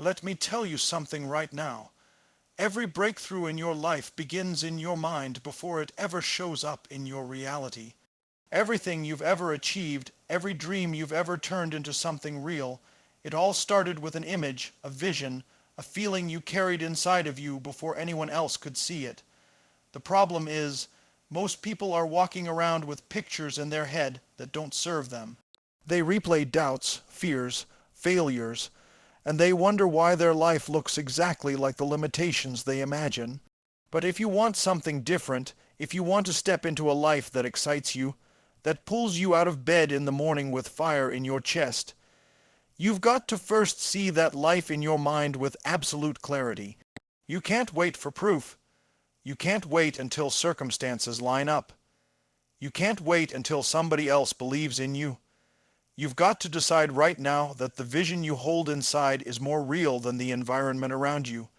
Let me tell you something right now. Every breakthrough in your life begins in your mind before it ever shows up in your reality. Everything you've ever achieved, every dream you've ever turned into something real, it all started with an image, a vision, a feeling you carried inside of you before anyone else could see it. The problem is, most people are walking around with pictures in their head that don't serve them. They replay doubts, fears, failures, and they wonder why their life looks exactly like the limitations they imagine. But if you want something different, if you want to step into a life that excites you, that pulls you out of bed in the morning with fire in your chest, you've got to first see that life in your mind with absolute clarity. You can't wait for proof. You can't wait until circumstances line up. You can't wait until somebody else believes in you. You've got to decide right now that the vision you hold inside is more real than the environment around you.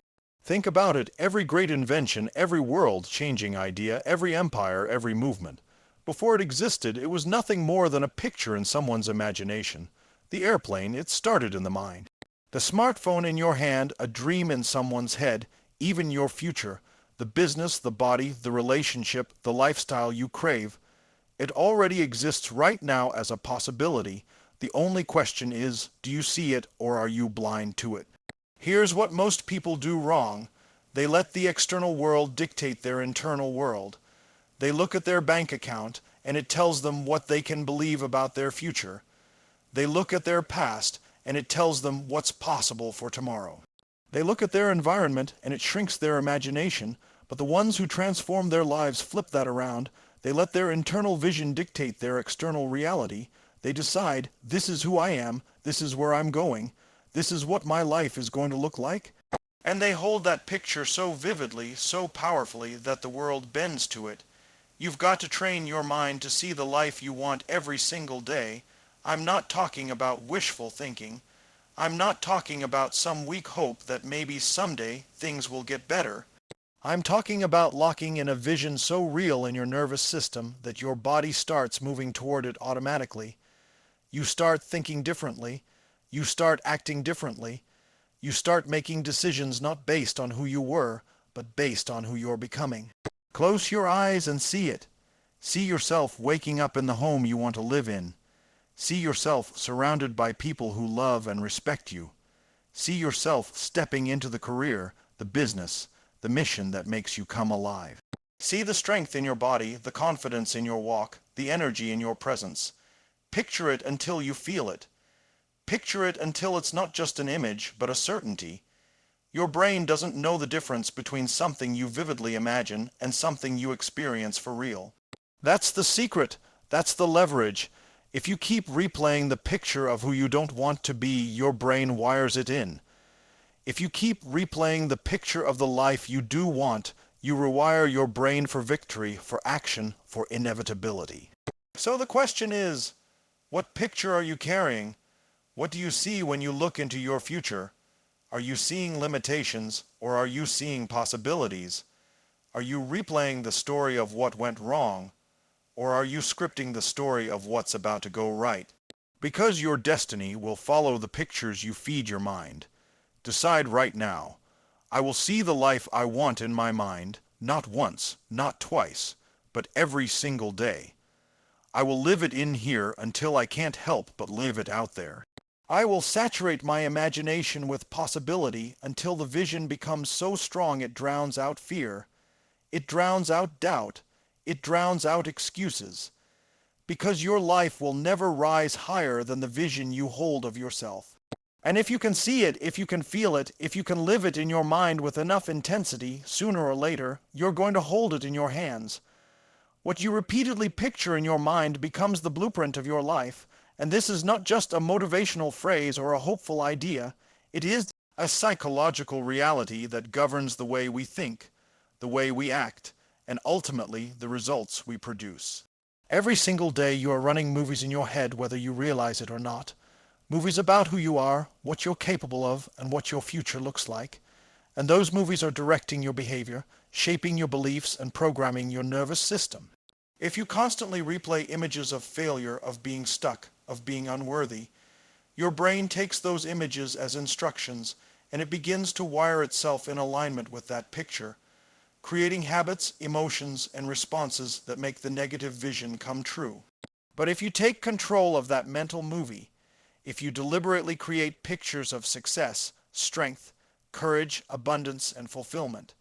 Think about it. Every great invention, every world-changing idea, every empire, every movement. Before it existed, it was nothing more than a picture in someone's imagination. The airplane, it started in the mind. The smartphone in your hand, a dream in someone's head, even your future, the business, the body, the relationship, the lifestyle you crave. It already exists right now as a possibility. The only question is, do you see it or are you blind to it? Here's what most people do wrong. They let the external world dictate their internal world. They look at their bank account and it tells them what they can believe about their future. They look at their past and it tells them what's possible for tomorrow. They look at their environment and it shrinks their imagination, but the ones who transform their lives flip that around. They let their internal vision dictate their external reality. They decide, this is who I am, this is where I'm going, this is what my life is going to look like. And they hold that picture so vividly, so powerfully, that the world bends to it. You've got to train your mind to see the life you want every single day. I'm not talking about wishful thinking. I'm not talking about some weak hope that maybe someday things will get better. I'm talking about locking in a vision so real in your nervous system that your body starts moving toward it automatically. You start thinking differently. You start acting differently. You start making decisions not based on who you were, but based on who you're becoming. Close your eyes and see it. See yourself waking up in the home you want to live in. See yourself surrounded by people who love and respect you. See yourself stepping into the career, the business, the mission that makes you come alive. See the strength in your body, the confidence in your walk, the energy in your presence. Picture it until you feel it. Picture it until it's not just an image, but a certainty. Your brain doesn't know the difference between something you vividly imagine and something you experience for real. That's the secret. That's the leverage. If you keep replaying the picture of who you don't want to be, your brain wires it in. If you keep replaying the picture of the life you do want, you rewire your brain for victory, for action, for inevitability. So the question is, what picture are you carrying? What do you see when you look into your future? Are you seeing limitations, or are you seeing possibilities? Are you replaying the story of what went wrong, or are you scripting the story of what's about to go right? Because your destiny will follow the pictures you feed your mind. Decide right now. I will see the life I want in my mind, not once, not twice, but every single day. I will live it in here until I can't help but live it out there. I will saturate my imagination with possibility until the vision becomes so strong it drowns out fear. It drowns out doubt. It drowns out excuses. Because your life will never rise higher than the vision you hold of yourself. And if you can see it, if you can feel it, if you can live it in your mind with enough intensity, sooner or later, you're going to hold it in your hands. What you repeatedly picture in your mind becomes the blueprint of your life, and this is not just a motivational phrase or a hopeful idea. It is a psychological reality that governs the way we think, the way we act, and ultimately the results we produce. Every single day you are running movies in your head whether you realize it or not. Movies about who you are, what you're capable of, and what your future looks like. And those movies are directing your behavior, shaping your beliefs, and programming your nervous system. If you constantly replay images of failure, of being stuck, of being unworthy, your brain takes those images as instructions, and it begins to wire itself in alignment with that picture, creating habits, emotions, and responses that make the negative vision come true. But if you take control of that mental movie, if you deliberately create pictures of success, strength, courage, abundance, and fulfillment,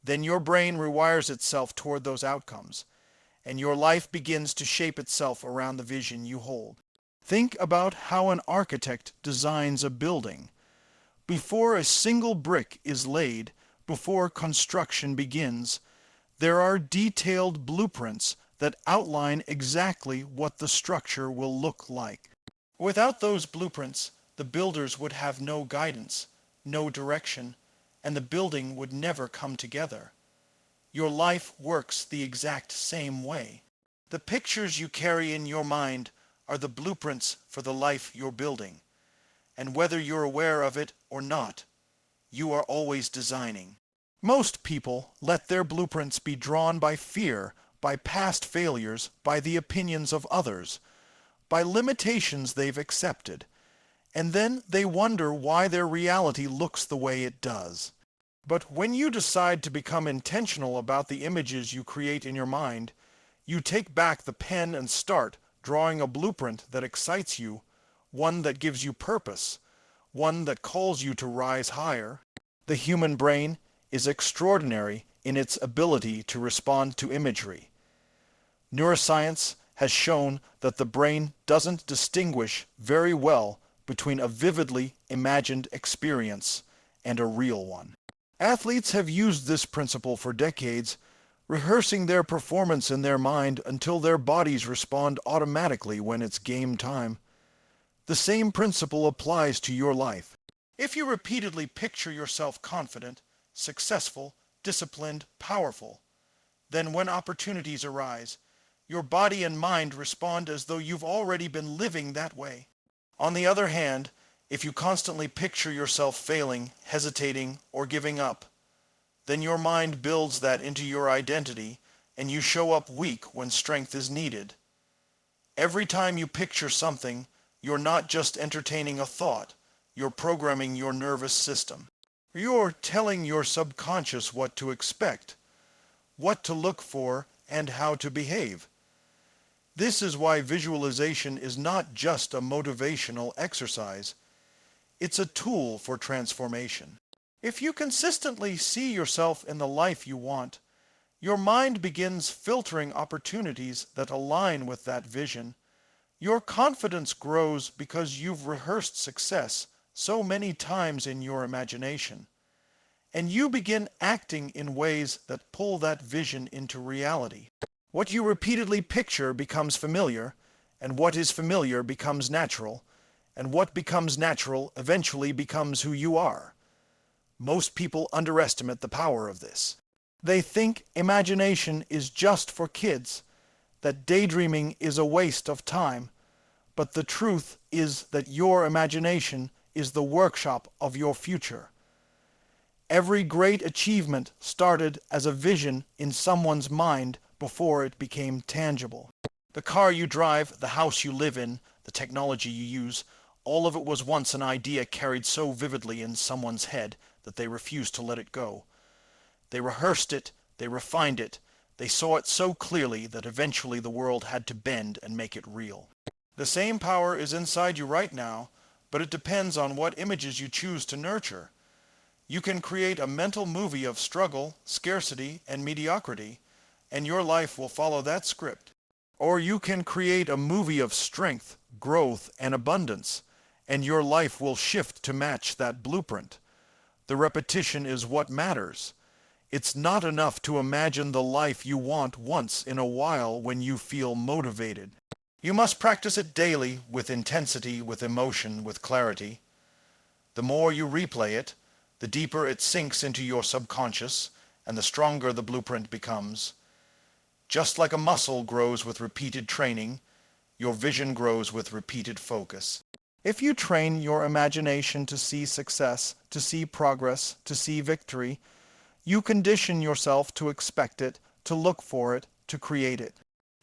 then your brain rewires itself toward those outcomes, and your life begins to shape itself around the vision you hold. Think about how an architect designs a building. Before a single brick is laid, before construction begins, there are detailed blueprints that outline exactly what the structure will look like. Without those blueprints, the builders would have no guidance, no direction, and the building would never come together. Your life works the exact same way. The pictures you carry in your mind are the blueprints for the life you're building. And whether you're aware of it or not, you are always designing. Most people let their blueprints be drawn by fear, by past failures, by the opinions of others, by limitations they've accepted, and then they wonder why their reality looks the way it does. But when you decide to become intentional about the images you create in your mind, you take back the pen and start drawing a blueprint that excites you, one that gives you purpose, one that calls you to rise higher. The human brain is extraordinary in its ability to respond to imagery. Neuroscience has shown that the brain doesn't distinguish very well between a vividly imagined experience and a real one. Athletes have used this principle for decades, rehearsing their performance in their mind until their bodies respond automatically when it's game time. The same principle applies to your life. If you repeatedly picture yourself confident, successful, disciplined, powerful, then when opportunities arise, your body and mind respond as though you've already been living that way. On the other hand, if you constantly picture yourself failing, hesitating, or giving up, then your mind builds that into your identity and you show up weak when strength is needed. Every time you picture something, you're not just entertaining a thought, you're programming your nervous system. You're telling your subconscious what to expect, what to look for, and how to behave. This is why visualization is not just a motivational exercise. It's a tool for transformation. If you consistently see yourself in the life you want, your mind begins filtering opportunities that align with that vision. Your confidence grows because you've rehearsed success so many times in your imagination, and you begin acting in ways that pull that vision into reality. What you repeatedly picture becomes familiar, and what is familiar becomes natural, and what becomes natural eventually becomes who you are. Most people underestimate the power of this. They think imagination is just for kids, that daydreaming is a waste of time, but the truth is that your imagination is the workshop of your future. Every great achievement started as a vision in someone's mind before it became tangible. The car you drive, the house you live in, the technology you use, all of it was once an idea carried so vividly in someone's head that they refused to let it go. They rehearsed it, they refined it, they saw it so clearly that eventually the world had to bend and make it real. The same power is inside you right now, but it depends on what images you choose to nurture. You can create a mental movie of struggle, scarcity, and mediocrity, and your life will follow that script. Or you can create a movie of strength, growth, and abundance, and your life will shift to match that blueprint. The repetition is what matters. It's not enough to imagine the life you want once in a while when you feel motivated. You must practice it daily with intensity, with emotion, with clarity. The more you replay it, the deeper it sinks into your subconscious, and the stronger the blueprint becomes. Just like a muscle grows with repeated training, your vision grows with repeated focus. If you train your imagination to see success, to see progress, to see victory, you condition yourself to expect it, to look for it, to create it.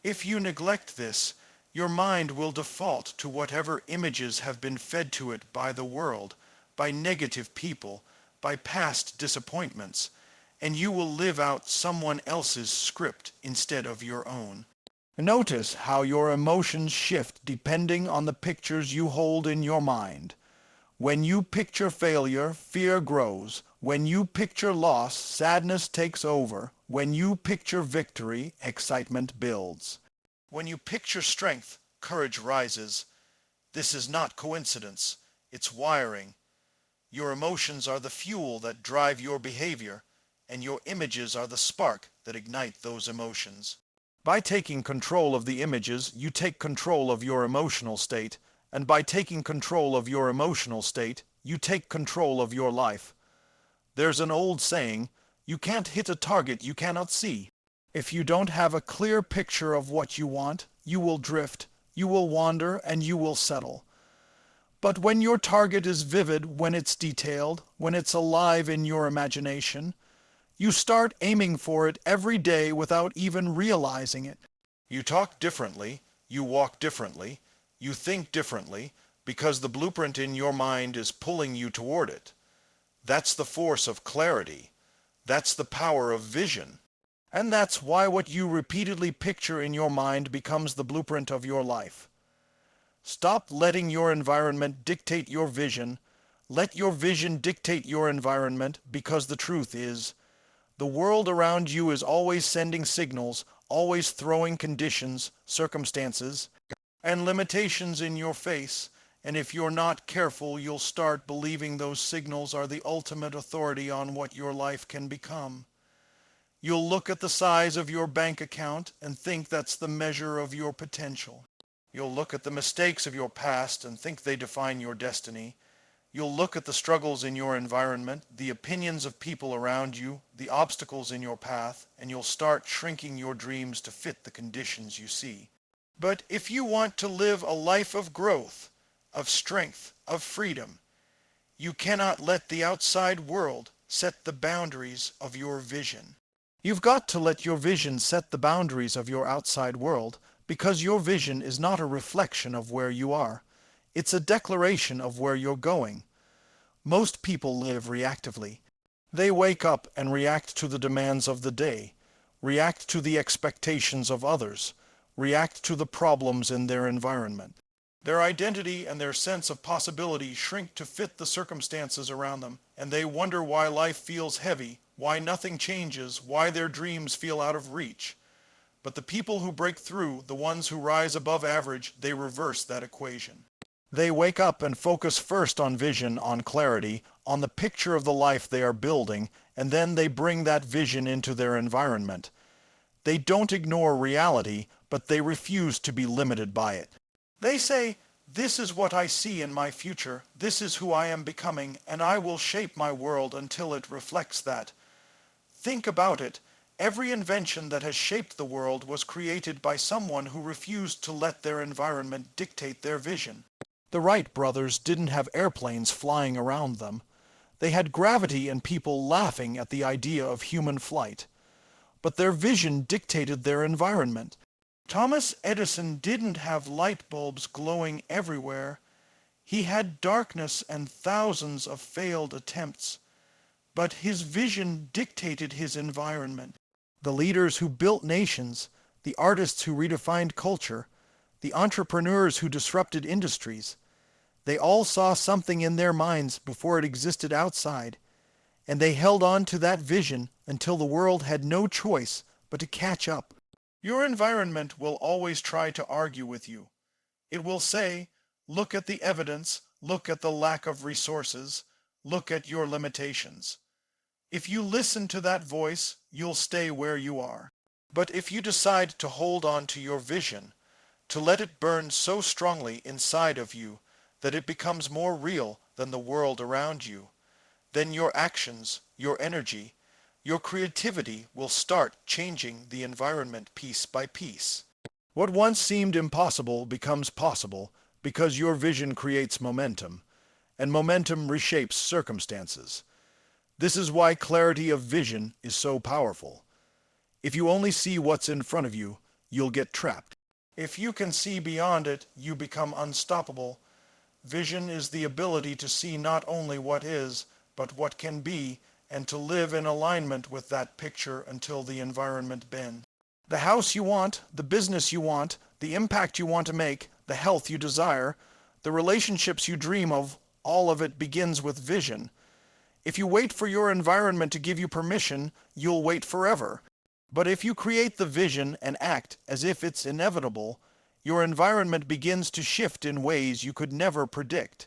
If you neglect this, your mind will default to whatever images have been fed to it by the world, by negative people, by past disappointments, and you will live out someone else's script instead of your own. Notice how your emotions shift depending on the pictures you hold in your mind. When you picture failure, fear grows. When you picture loss, sadness takes over. When you picture victory, excitement builds. When you picture strength, courage rises. This is not coincidence. It's wiring. Your emotions are the fuel that drive your behavior, and your images are the spark that ignite those emotions. By taking control of the images, you take control of your emotional state, and by taking control of your emotional state, you take control of your life. There's an old saying, you can't hit a target you cannot see. If you don't have a clear picture of what you want, you will drift, you will wander, and you will settle. But when your target is vivid, when it's detailed, when it's alive in your imagination, you start aiming for it every day without even realizing it. You talk differently, you walk differently, you think differently, because the blueprint in your mind is pulling you toward it. That's the force of clarity. That's the power of vision. And that's why what you repeatedly picture in your mind becomes the blueprint of your life. Stop letting your environment dictate your vision. Let your vision dictate your environment, because the truth is, the world around you is always sending signals, always throwing conditions, circumstances, and limitations in your face, and if you're not careful, you'll start believing those signals are the ultimate authority on what your life can become. You'll look at the size of your bank account and think that's the measure of your potential. You'll look at the mistakes of your past and think they define your destiny. You'll look at the struggles in your environment, the opinions of people around you, the obstacles in your path, and you'll start shrinking your dreams to fit the conditions you see. But if you want to live a life of growth, of strength, of freedom, you cannot let the outside world set the boundaries of your vision. You've got to let your vision set the boundaries of your outside world, because your vision is not a reflection of where you are. It's a declaration of where you're going. Most people live reactively. They wake up and react to the demands of the day, react to the expectations of others, react to the problems in their environment. Their identity and their sense of possibility shrink to fit the circumstances around them, and they wonder why life feels heavy, why nothing changes, why their dreams feel out of reach. But the people who break through, the ones who rise above average, they reverse that equation. They wake up and focus first on vision, on clarity, on the picture of the life they are building, and then they bring that vision into their environment. They don't ignore reality, but they refuse to be limited by it. They say, "This is what I see in my future, this is who I am becoming, and I will shape my world until it reflects that." Think about it. Every invention that has shaped the world was created by someone who refused to let their environment dictate their vision. The Wright brothers didn't have airplanes flying around them. They had gravity and people laughing at the idea of human flight. But their vision dictated their environment. Thomas Edison didn't have light bulbs glowing everywhere. He had darkness and thousands of failed attempts. But his vision dictated his environment. The leaders who built nations, the artists who redefined culture, the entrepreneurs who disrupted industries, they all saw something in their minds before it existed outside, and they held on to that vision until the world had no choice but to catch up. Your environment will always try to argue with you. It will say, "Look at the evidence, look at the lack of resources, look at your limitations." If you listen to that voice, you'll stay where you are. But if you decide to hold on to your vision, to let it burn so strongly inside of you that it becomes more real than the world around you, then your actions, your energy, your creativity will start changing the environment piece by piece. What once seemed impossible becomes possible because your vision creates momentum, and momentum reshapes circumstances. This is why clarity of vision is so powerful. If you only see what's in front of you, you'll get trapped. If you can see beyond it, you become unstoppable. Vision is the ability to see not only what is, but what can be, and to live in alignment with that picture until the environment bends. The house you want, the business you want, the impact you want to make, the health you desire, the relationships you dream of, all of it begins with vision. If you wait for your environment to give you permission, you'll wait forever. But if you create the vision and act as if it's inevitable, your environment begins to shift in ways you could never predict.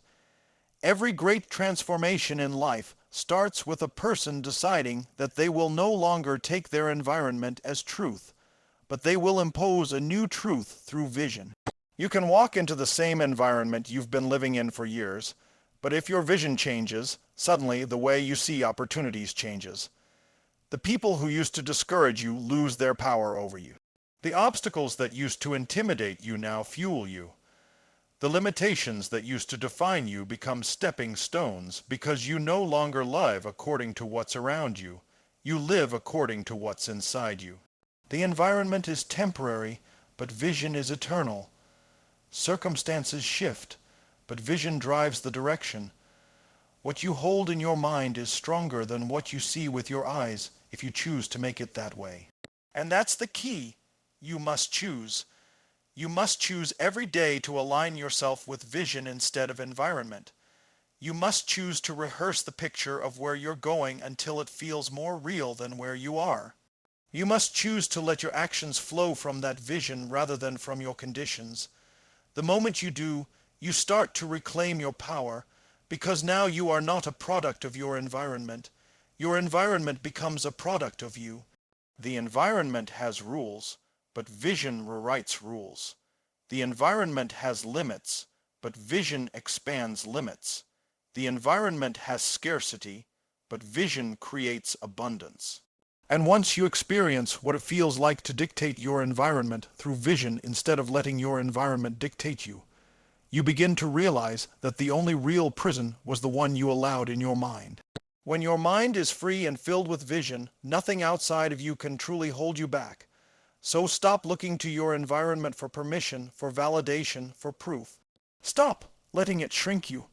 Every great transformation in life starts with a person deciding that they will no longer take their environment as truth, but they will impose a new truth through vision. You can walk into the same environment you've been living in for years, but if your vision changes, suddenly the way you see opportunities changes. The people who used to discourage you lose their power over you. The obstacles that used to intimidate you now fuel you. The limitations that used to define you become stepping stones because you no longer live according to what's around you. You live according to what's inside you. The environment is temporary, but vision is eternal. Circumstances shift, but vision drives the direction. What you hold in your mind is stronger than what you see with your eyes if you choose to make it that way. And that's the key. You must choose. You must choose every day to align yourself with vision instead of environment. You must choose to rehearse the picture of where you're going until it feels more real than where you are. You must choose to let your actions flow from that vision rather than from your conditions. The moment you do, you start to reclaim your power, because now you are not a product of your environment. Your environment becomes a product of you. The environment has rules, but vision rewrites rules. The environment has limits, but vision expands limits. The environment has scarcity, but vision creates abundance. And once you experience what it feels like to dictate your environment through vision instead of letting your environment dictate you, you begin to realize that the only real prison was the one you allowed in your mind. When your mind is free and filled with vision, nothing outside of you can truly hold you back. So stop looking to your environment for permission, for validation, for proof. Stop letting it shrink you.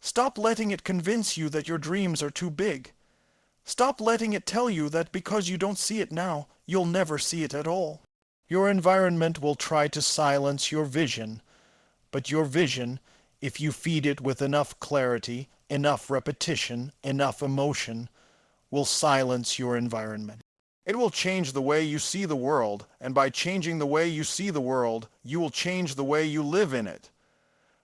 Stop letting it convince you that your dreams are too big. Stop letting it tell you that because you don't see it now, you'll never see it at all. Your environment will try to silence your vision, but your vision, if you feed it with enough clarity, enough repetition, enough emotion, will silence your environment. It will change the way you see the world, and by changing the way you see the world, you will change the way you live in it.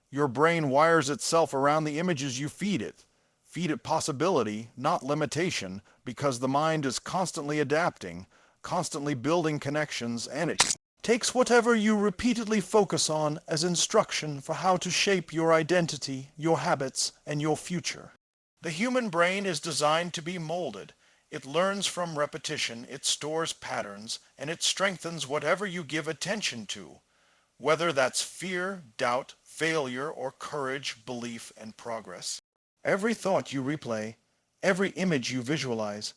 Your brain wires itself around the images you feed it. Feed it possibility, not limitation, because the mind is constantly adapting, constantly building connections, and it takes whatever you repeatedly focus on as instruction for how to shape your identity, your habits, and your future. The human brain is designed to be molded. It learns from repetition, it stores patterns, and it strengthens whatever you give attention to, whether that's fear, doubt, failure, or courage, belief, and progress. Every thought you replay, every image you visualize,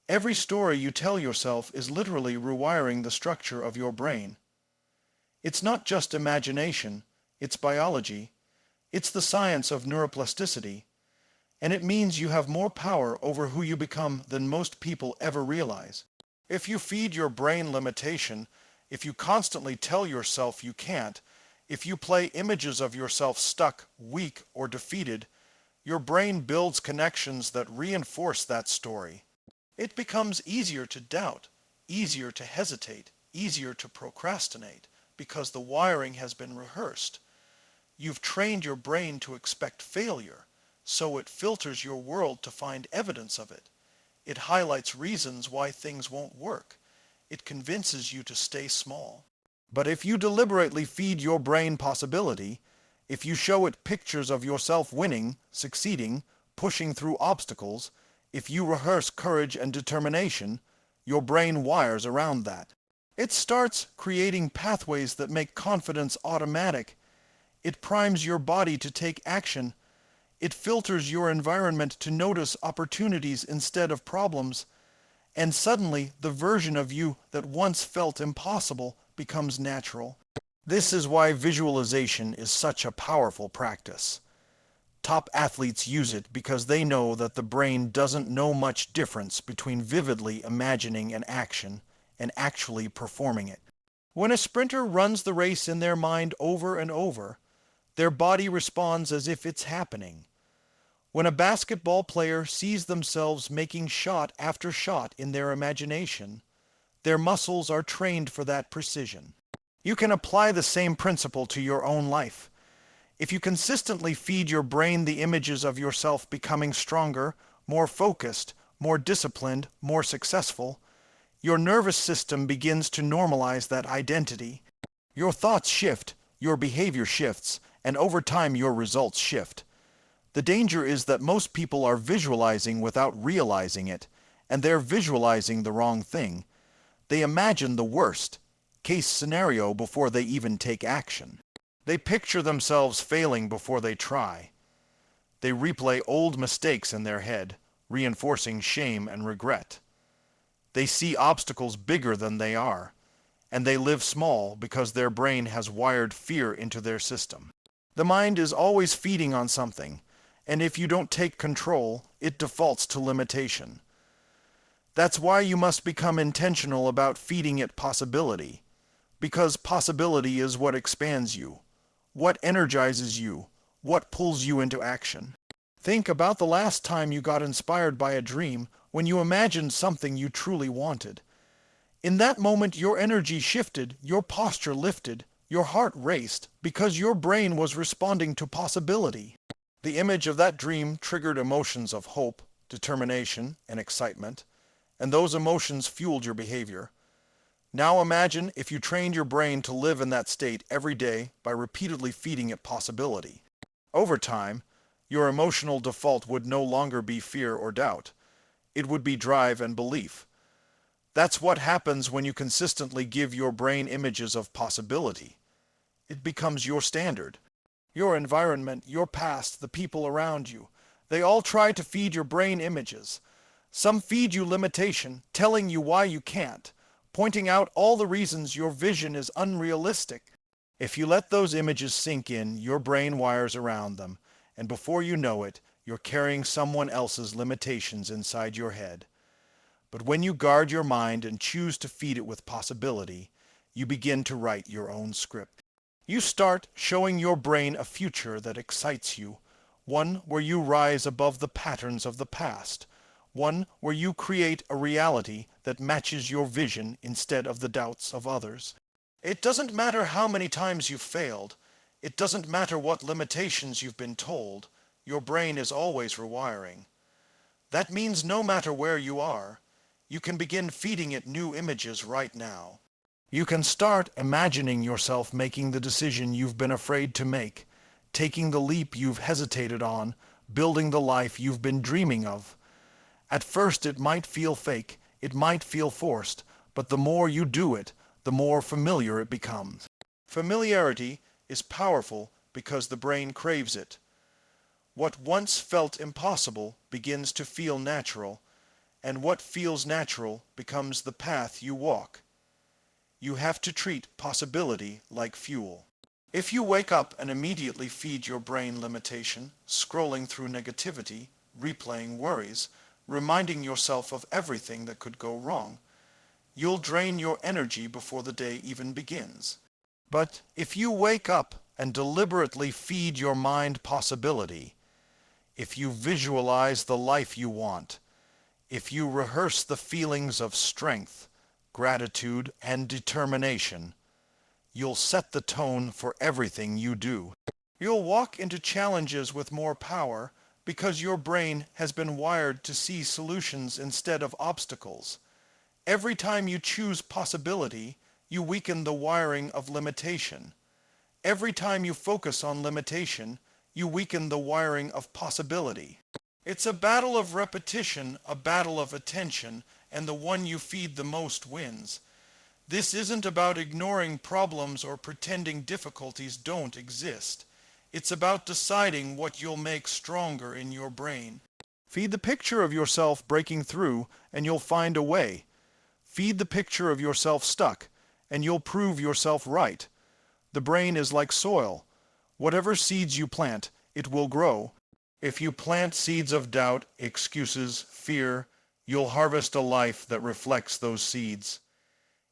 every story you tell yourself is literally rewiring the structure of your brain. It's not just imagination, it's biology, it's the science of neuroplasticity, and it means you have more power over who you become than most people ever realize. If you feed your brain limitation, if you constantly tell yourself you can't, if you play images of yourself stuck, weak, or defeated, your brain builds connections that reinforce that story. It becomes easier to doubt, easier to hesitate, easier to procrastinate, because the wiring has been rehearsed. You've trained your brain to expect failure, so it filters your world to find evidence of it. It highlights reasons why things won't work. It convinces you to stay small. But if you deliberately feed your brain possibility, if you show it pictures of yourself winning, succeeding, pushing through obstacles, if you rehearse courage and determination, your brain wires around that. It starts creating pathways that make confidence automatic. It primes your body to take action. It filters your environment to notice opportunities instead of problems. And suddenly, the version of you that once felt impossible becomes natural. This is why visualization is such a powerful practice. Top athletes use it because they know that the brain doesn't know much difference between vividly imagining an action and actually performing it. When a sprinter runs the race in their mind over and over, their body responds as if it's happening. When a basketball player sees themselves making shot after shot in their imagination, their muscles are trained for that precision. You can apply the same principle to your own life. If you consistently feed your brain the images of yourself becoming stronger, more focused, more disciplined, more successful, your nervous system begins to normalize that identity. Your thoughts shift, your behavior shifts, and over time your results shift. The danger is that most people are visualizing without realizing it, and they're visualizing the wrong thing. They imagine the worst case scenario before they even take action. They picture themselves failing before they try. They replay old mistakes in their head, reinforcing shame and regret. They see obstacles bigger than they are, and they live small because their brain has wired fear into their system. The mind is always feeding on something, and if you don't take control, it defaults to limitation. That's why you must become intentional about feeding it possibility, because possibility is what expands you, what energizes you, what pulls you into action. Think about the last time you got inspired by a dream when you imagined something you truly wanted. In that moment, your energy shifted, your posture lifted, your heart raced, because your brain was responding to possibility. The image of that dream triggered emotions of hope, determination, and excitement, and those emotions fueled your behavior. Now imagine if you trained your brain to live in that state every day by repeatedly feeding it possibility. Over time, your emotional default would no longer be fear or doubt. It would be drive and belief. That's what happens when you consistently give your brain images of possibility. It becomes your standard. Your environment, your past, the people around you, they all try to feed your brain images. Some feed you limitation, telling you why you can't, pointing out all the reasons your vision is unrealistic. If you let those images sink in, your brain wires around them, and before you know it, you're carrying someone else's limitations inside your head. But when you guard your mind and choose to feed it with possibility, you begin to write your own script. You start showing your brain a future that excites you, one where you rise above the patterns of the past, one where you create a reality that matches your vision instead of the doubts of others. It doesn't matter how many times you've failed. It doesn't matter what limitations you've been told. Your brain is always rewiring. That means no matter where you are, you can begin feeding it new images right now. You can start imagining yourself making the decision you've been afraid to make, taking the leap you've hesitated on, building the life you've been dreaming of. At first it might feel fake, it might feel forced, but the more you do it, the more familiar it becomes. Familiarity is powerful because the brain craves it. What once felt impossible begins to feel natural, and what feels natural becomes the path you walk. You have to treat possibility like fuel. If you wake up and immediately feed your brain limitation, scrolling through negativity, replaying worries, reminding yourself of everything that could go wrong, you'll drain your energy before the day even begins. But if you wake up and deliberately feed your mind possibility, if you visualize the life you want, if you rehearse the feelings of strength, gratitude, and determination, you'll set the tone for everything you do. You'll walk into challenges with more power because your brain has been wired to see solutions instead of obstacles. Every time you choose possibility, you weaken the wiring of limitation. Every time you focus on limitation, you weaken the wiring of possibility. It's a battle of repetition, a battle of attention, and the one you feed the most wins. This isn't about ignoring problems or pretending difficulties don't exist. It's about deciding what you'll make stronger in your brain. Feed the picture of yourself breaking through, and you'll find a way. Feed the picture of yourself stuck, and you'll prove yourself right. The brain is like soil. Whatever seeds you plant, it will grow. If you plant seeds of doubt, excuses, fear, you'll harvest a life that reflects those seeds.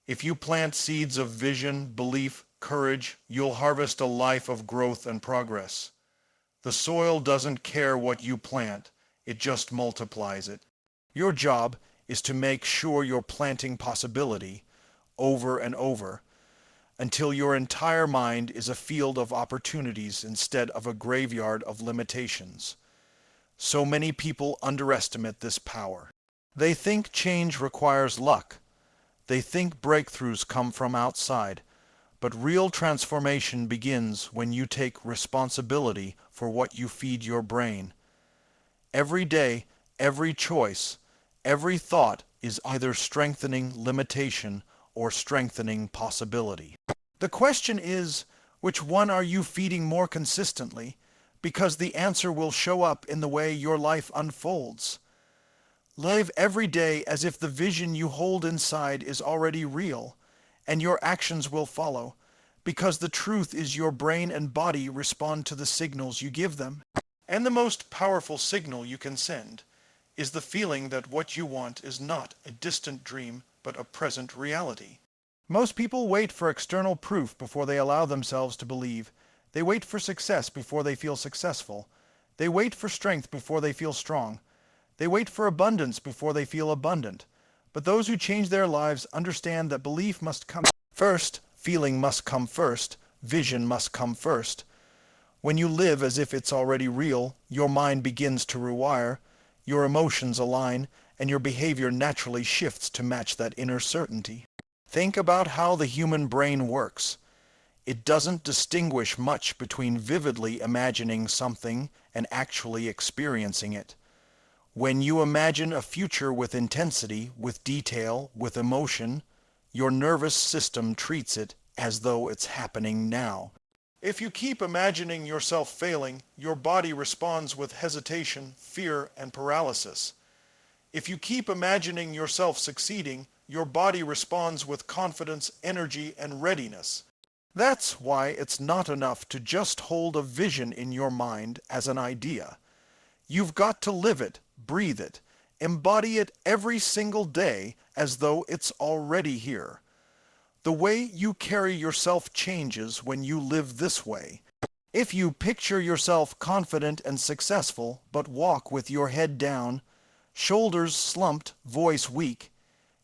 If you plant seeds of vision, belief, courage, you'll harvest a life of growth and progress. The soil doesn't care what you plant, it just multiplies it. Your job is to make sure you're planting possibility over and over until your entire mind is a field of opportunities instead of a graveyard of limitations. So many people underestimate this power. They think change requires luck. They think breakthroughs come from outside. But real transformation begins when you take responsibility for what you feed your brain. Every day, every choice, every thought is either strengthening limitation or strengthening possibility. The question is, which one are you feeding more consistently? Because the answer will show up in the way your life unfolds. Live every day as if the vision you hold inside is already real, and your actions will follow, because the truth is your brain and body respond to the signals you give them. And the most powerful signal you can send is the feeling that what you want is not a distant dream, but a present reality. Most people wait for external proof before they allow themselves to believe. They wait for success before they feel successful. They wait for strength before they feel strong. They wait for abundance before they feel abundant. But those who change their lives understand that belief must come first, feeling must come first, vision must come first. When you live as if it's already real, your mind begins to rewire, your emotions align, and your behavior naturally shifts to match that inner certainty. Think about how the human brain works. It doesn't distinguish much between vividly imagining something and actually experiencing it. When you imagine a future with intensity, with detail, with emotion, your nervous system treats it as though it's happening now. If you keep imagining yourself failing, your body responds with hesitation, fear, and paralysis. If you keep imagining yourself succeeding, your body responds with confidence, energy, and readiness. That's why it's not enough to just hold a vision in your mind as an idea. You've got to live it, breathe it, embody it every single day as though it's already here. The way you carry yourself changes when you live this way. If you picture yourself confident and successful, but walk with your head down, shoulders slumped, voice weak,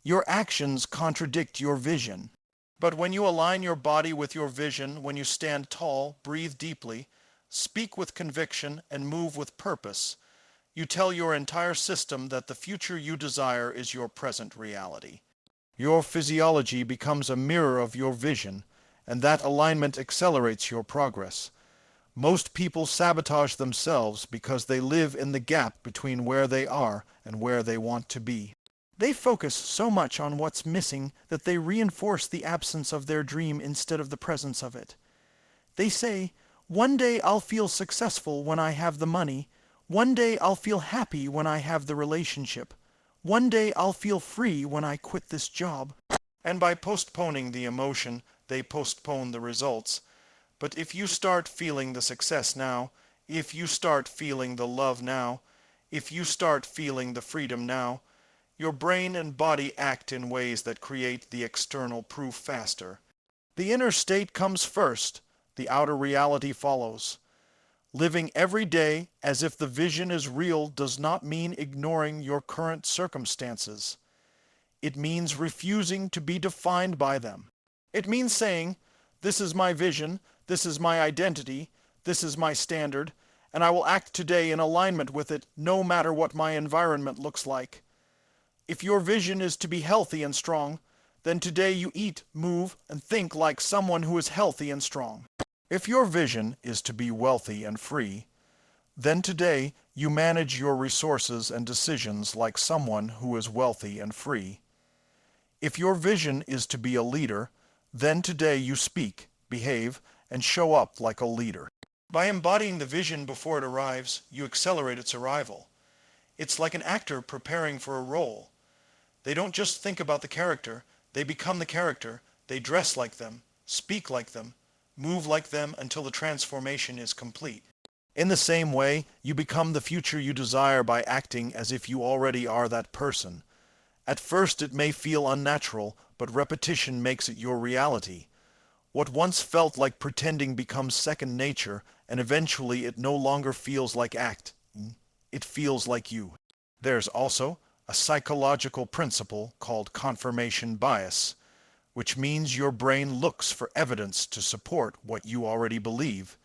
your actions contradict your vision. But when you align your body with your vision, when you stand tall, breathe deeply, speak with conviction, and move with purpose, you tell your entire system that the future you desire is your present reality. Your physiology becomes a mirror of your vision, and that alignment accelerates your progress. Most people sabotage themselves because they live in the gap between where they are and where they want to be. They focus so much on what's missing that they reinforce the absence of their dream instead of the presence of it. They say, "One day I'll feel successful when I have the money. One day I'll feel happy when I have the relationship. One day I'll feel free when I quit this job." And by postponing the emotion, they postpone the results. But if you start feeling the success now, if you start feeling the love now, if you start feeling the freedom now, your brain and body act in ways that create the external proof faster. The inner state comes first, the outer reality follows. Living every day as if the vision is real does not mean ignoring your current circumstances. It means refusing to be defined by them. It means saying, "This is my vision, this is my identity, this is my standard, and I will act today in alignment with it no matter what my environment looks like." If your vision is to be healthy and strong, then today you eat, move, and think like someone who is healthy and strong. If your vision is to be wealthy and free, then today you manage your resources and decisions like someone who is wealthy and free. If your vision is to be a leader, then today you speak, behave, and show up like a leader. By embodying the vision before it arrives, you accelerate its arrival. It's like an actor preparing for a role. They don't just think about the character, they become the character, they dress like them, speak like them, move like them until the transformation is complete. In the same way, you become the future you desire by acting as if you already are that person. At first it may feel unnatural, but repetition makes it your reality. What once felt like pretending becomes second nature, and eventually it no longer feels like acting. It feels like you. There's also a psychological principle called confirmation bias, which means your brain looks for evidence to support what you already believe.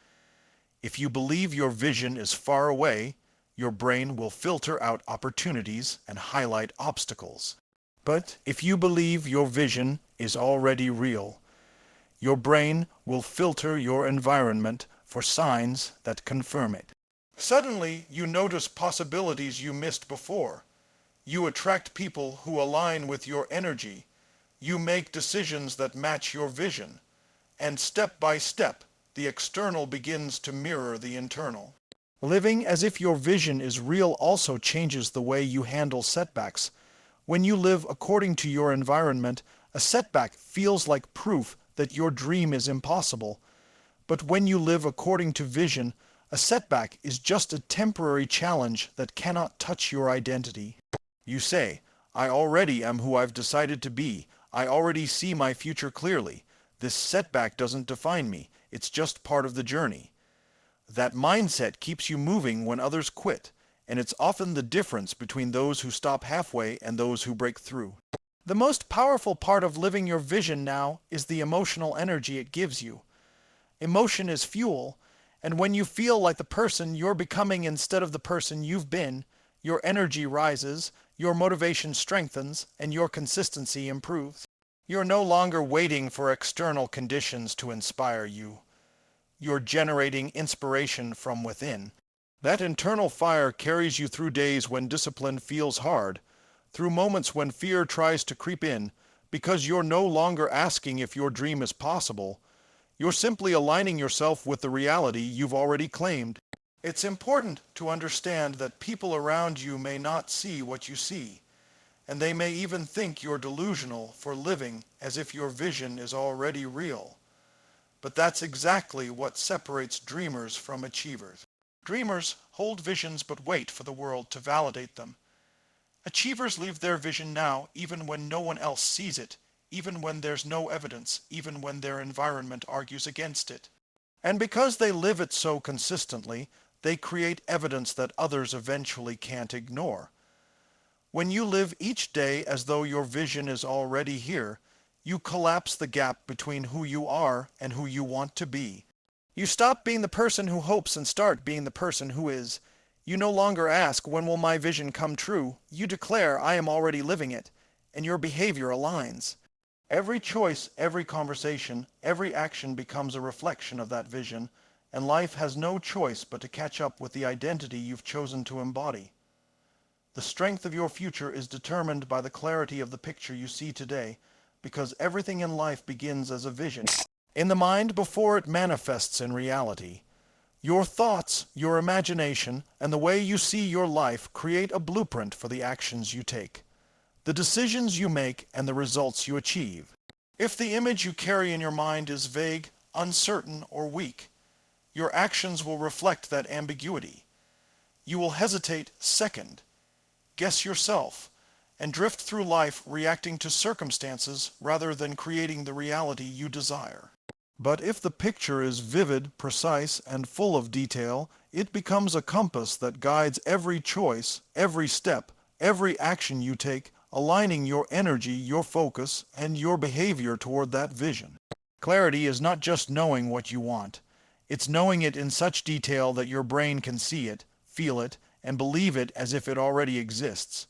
If you believe your vision is far away, your brain will filter out opportunities and highlight obstacles. But if you believe your vision is already real, your brain will filter your environment for signs that confirm it. Suddenly, you notice possibilities you missed before. You attract people who align with your energy. You make decisions that match your vision. And step by step, the external begins to mirror the internal. Living as if your vision is real also changes the way you handle setbacks. When you live according to your environment, a setback feels like proof that your dream is impossible. But when you live according to vision, a setback is just a temporary challenge that cannot touch your identity. You say, I already am who I've decided to be. I already see my future clearly. This setback doesn't define me. It's just part of the journey. That mindset keeps you moving when others quit, and it's often the difference between those who stop halfway and those who break through. The most powerful part of living your vision now is the emotional energy it gives you. Emotion is fuel, and when you feel like the person you're becoming instead of the person you've been, your energy rises, your motivation strengthens, and your consistency improves. You're no longer waiting for external conditions to inspire you. You're generating inspiration from within. That internal fire carries you through days when discipline feels hard, through moments when fear tries to creep in, because you're no longer asking if your dream is possible. You're simply aligning yourself with the reality you've already claimed. It's important to understand that people around you may not see what you see, and they may even think you're delusional for living as if your vision is already real. But that's exactly what separates dreamers from achievers. Dreamers hold visions but wait for the world to validate them. Achievers live their vision now even when no one else sees it, even when there's no evidence, even when their environment argues against it. And because they live it so consistently, they create evidence that others eventually can't ignore. When you live each day as though your vision is already here, you collapse the gap between who you are and who you want to be. You stop being the person who hopes and start being the person who is. You no longer ask, when will my vision come true? You declare, I am already living it, and your behavior aligns. Every choice, every conversation, every action becomes a reflection of that vision, and life has no choice but to catch up with the identity you've chosen to embody. The strength of your future is determined by the clarity of the picture you see today, because everything in life begins as a vision, in the mind before it manifests in reality. Your thoughts, your imagination, and the way you see your life create a blueprint for the actions you take, the decisions you make, and the results you achieve. If the image you carry in your mind is vague, uncertain, or weak, your actions will reflect that ambiguity. You will hesitate, second, guess yourself, and drift through life reacting to circumstances rather than creating the reality you desire. But if the picture is vivid, precise, and full of detail, it becomes a compass that guides every choice, every step, every action you take, aligning your energy, your focus, and your behavior toward that vision. Clarity is not just knowing what you want. It's knowing it in such detail that your brain can see it, feel it, and believe it as if it already exists.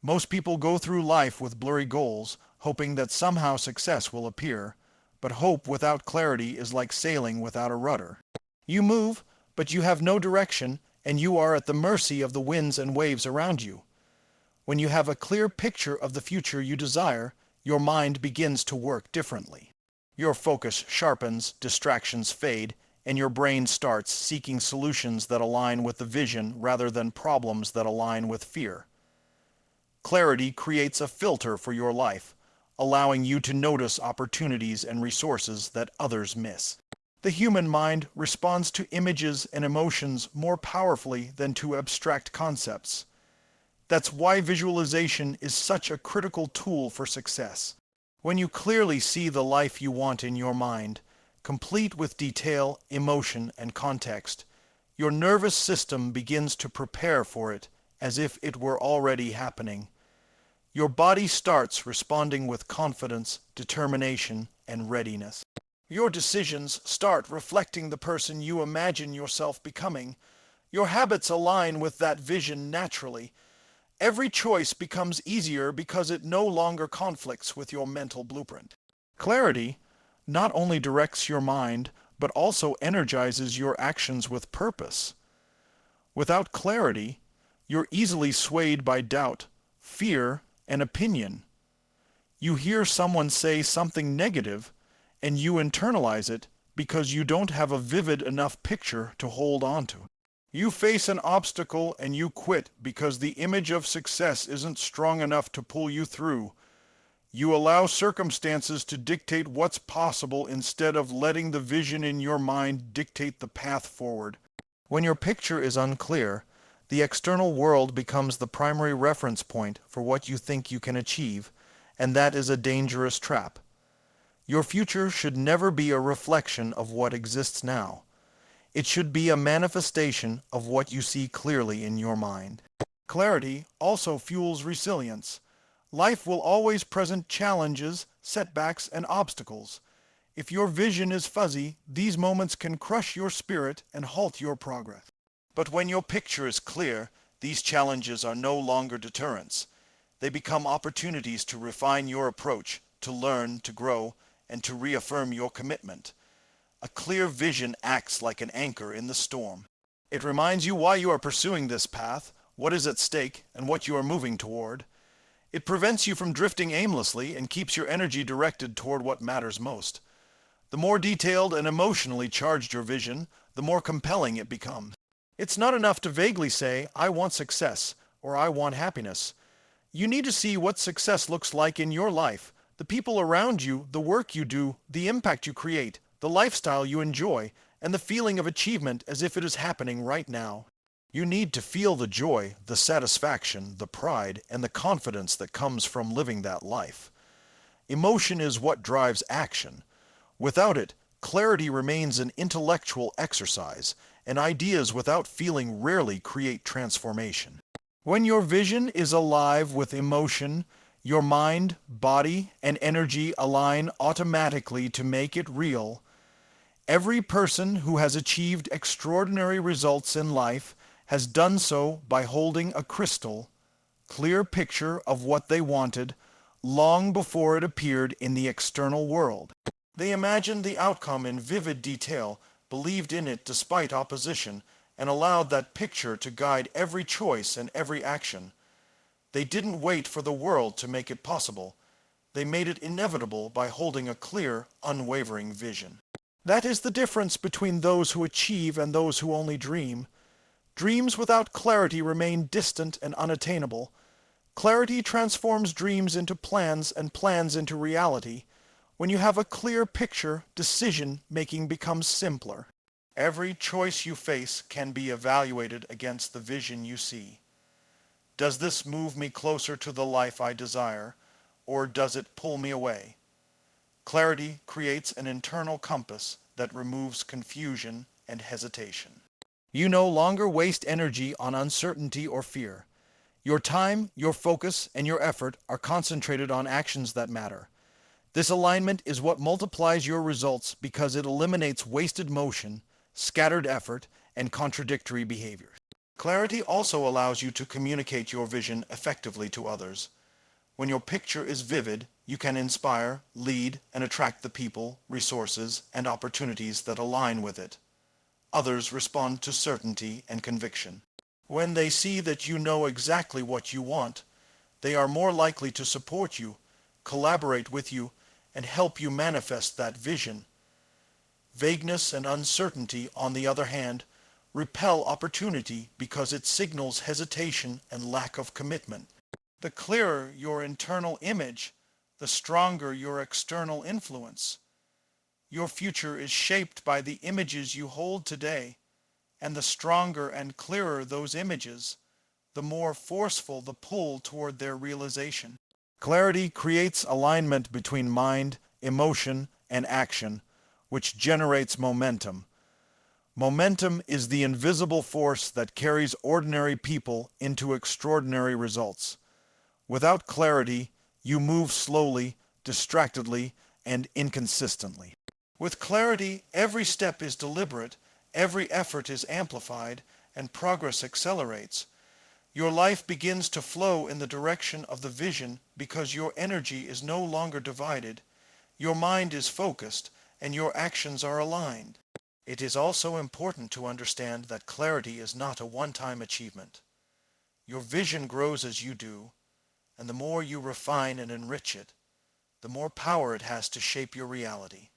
Most people go through life with blurry goals, hoping that somehow success will appear. But hope without clarity is like sailing without a rudder. You move, but you have no direction, and you are at the mercy of the winds and waves around you. When you have a clear picture of the future you desire, your mind begins to work differently. Your focus sharpens, distractions fade, and your brain starts seeking solutions that align with the vision rather than problems that align with fear. Clarity creates a filter for your life, allowing you to notice opportunities and resources that others miss. The human mind responds to images and emotions more powerfully than to abstract concepts. That's why visualization is such a critical tool for success. When you clearly see the life you want in your mind, complete with detail, emotion, and context, your nervous system begins to prepare for it as if it were already happening. Your body starts responding with confidence, determination, and readiness. Your decisions start reflecting the person you imagine yourself becoming. Your habits align with that vision naturally. Every choice becomes easier because it no longer conflicts with your mental blueprint. Clarity not only directs your mind, but also energizes your actions with purpose. Without clarity, you're easily swayed by doubt, fear, and opinion. You hear someone say something negative, and you internalize it because you don't have a vivid enough picture to hold on to. You face an obstacle and you quit because the image of success isn't strong enough to pull you through. You allow circumstances to dictate what's possible instead of letting the vision in your mind dictate the path forward. When your picture is unclear, the external world becomes the primary reference point for what you think you can achieve, and that is a dangerous trap. Your future should never be a reflection of what exists now. It should be a manifestation of what you see clearly in your mind. Clarity also fuels resilience. Life will always present challenges, setbacks, and obstacles. If your vision is fuzzy, these moments can crush your spirit and halt your progress. But when your picture is clear, these challenges are no longer deterrents. They become opportunities to refine your approach, to learn, to grow, and to reaffirm your commitment. A clear vision acts like an anchor in the storm. It reminds you why you are pursuing this path, what is at stake, and what you are moving toward. It prevents you from drifting aimlessly and keeps your energy directed toward what matters most. The more detailed and emotionally charged your vision, the more compelling it becomes. It's not enough to vaguely say, "I want success," or "I want happiness." You need to see what success looks like in your life, the people around you, the work you do, the impact you create, the lifestyle you enjoy, and the feeling of achievement as if it is happening right now. You need to feel the joy, the satisfaction, the pride, and the confidence that comes from living that life. Emotion is what drives action. Without it, clarity remains an intellectual exercise, and ideas without feeling rarely create transformation. When your vision is alive with emotion, your mind, body, and energy align automatically to make it real. Every person who has achieved extraordinary results in life has done so by holding a crystal, clear picture of what they wanted long before it appeared in the external world. They imagined the outcome in vivid detail, believed in it despite opposition, and allowed that picture to guide every choice and every action. They didn't wait for the world to make it possible. They made it inevitable by holding a clear, unwavering vision. That is the difference between those who achieve and those who only dream. Dreams without clarity remain distant and unattainable. Clarity transforms dreams into plans and plans into reality. When you have a clear picture, decision-making becomes simpler. Every choice you face can be evaluated against the vision you see. Does this move me closer to the life I desire, or does it pull me away? Clarity creates an internal compass that removes confusion and hesitation. You no longer waste energy on uncertainty or fear. Your time, your focus, and your effort are concentrated on actions that matter. This alignment is what multiplies your results because it eliminates wasted motion, scattered effort, and contradictory behaviors. Clarity also allows you to communicate your vision effectively to others. When your picture is vivid, you can inspire, lead, and attract the people, resources, and opportunities that align with it. Others respond to certainty and conviction. When they see that you know exactly what you want, they are more likely to support you, collaborate with you, and help you manifest that vision. Vagueness and uncertainty, on the other hand, repel opportunity because it signals hesitation and lack of commitment. The clearer your internal image, the stronger your external influence. Your future is shaped by the images you hold today, and the stronger and clearer those images, the more forceful the pull toward their realization. Clarity creates alignment between mind, emotion, and action, which generates momentum. Momentum is the invisible force that carries ordinary people into extraordinary results. Without clarity, you move slowly, distractedly, and inconsistently. With clarity, every step is deliberate, every effort is amplified, and progress accelerates. Your life begins to flow in the direction of the vision because your energy is no longer divided, your mind is focused, and your actions are aligned. It is also important to understand that clarity is not a one-time achievement. Your vision grows as you do, and the more you refine and enrich it, the more power it has to shape your reality.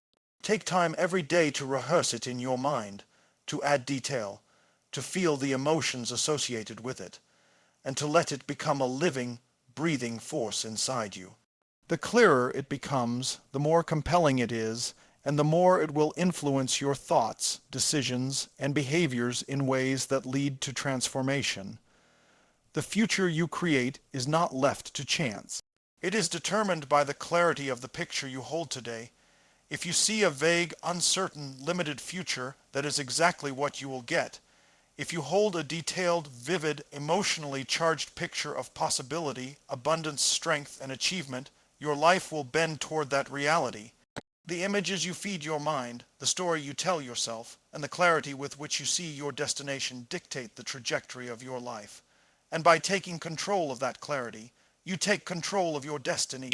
Take time every day to rehearse it in your mind, to add detail, to feel the emotions associated with it, and to let it become a living, breathing force inside you. The clearer it becomes, the more compelling it is, and the more it will influence your thoughts, decisions, and behaviors in ways that lead to transformation. The future you create is not left to chance. It is determined by the clarity of the picture you hold today. If you see a vague, uncertain, limited future, that is exactly what you will get. If you hold a detailed, vivid, emotionally charged picture of possibility, abundance, strength, and achievement, your life will bend toward that reality. The images you feed your mind, the story you tell yourself, and the clarity with which you see your destination dictate the trajectory of your life. And by taking control of that clarity, you take control of your destiny.